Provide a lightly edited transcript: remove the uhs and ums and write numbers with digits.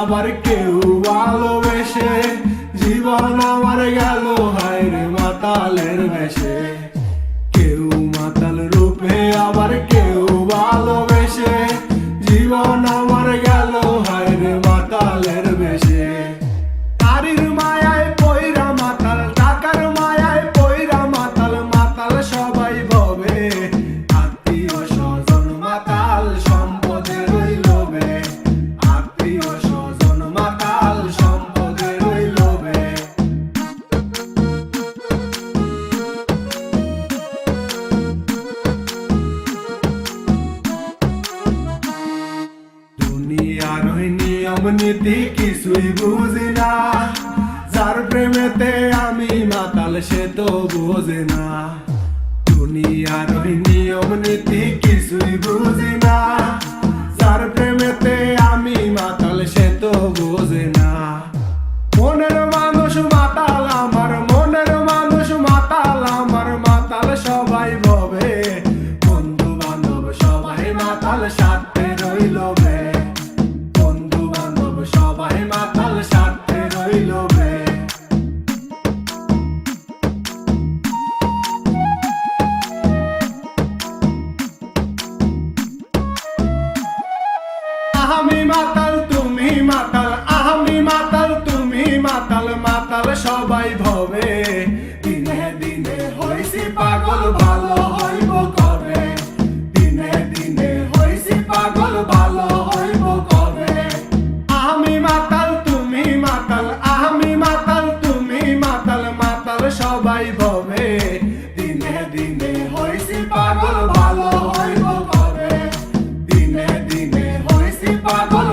আবার কেউ ভালোবেসে জীবন আমার গেল হায়রে মাতালের বেশে। কেউ মাতাল রূপে আবার কেউ ভালোবেসে জীবন আমার গেল হায়রে মাতালের বেশে। নারীর মায়ায় পয়রা মাতাল, টাকার মায়ায় পয়রা মাতাল, মাতাল সবাই ভবে। আত্মীয় স্বজন মাতাল সম্পদের ওই লোভে, আত্মীয় স্বজন মাতাল সম্পদের ওই লোভে। দুনিয়ার ওই নিয়ম নীতি কিছুই বুঝি না, যার প্রেমেতে আমি মাতাল সে তো বোঝে না। দুনিয়ার ওই নিয়ম নীতি কিছুই বুঝি না, যার প্রেমেতে আমি মাতাল সে তো বোঝে না। মনের মানুষ মাতাল আমার, মনের মানুষ মাতাল আমার, মাতাল সবাই ভবে। বন্ধু বান্ধব সবাই মাতাল স্বার্থের ওই লোভে, বন্ধু বান্ধব সবাই মাতাল স্বার্থের ওই লোভে। আমি মাতাল তুমি মাতাল, আমি মাতাল তুমি মাতাল, মাতাল সবাই ভবে। দিনে দিনে হইছি পাগল ভালো হইব কবে, দিনে দিনে হইছি পাগল ভালো হইব কবে। আমি মাতাল তুমি মাতাল, আমি মাতাল তুমি মাতাল, মাতাল সবাই ভবে। দিনে দিনে হইছি পাগল ভালো হইব কবে, দিনে দিনে হইছি পাগল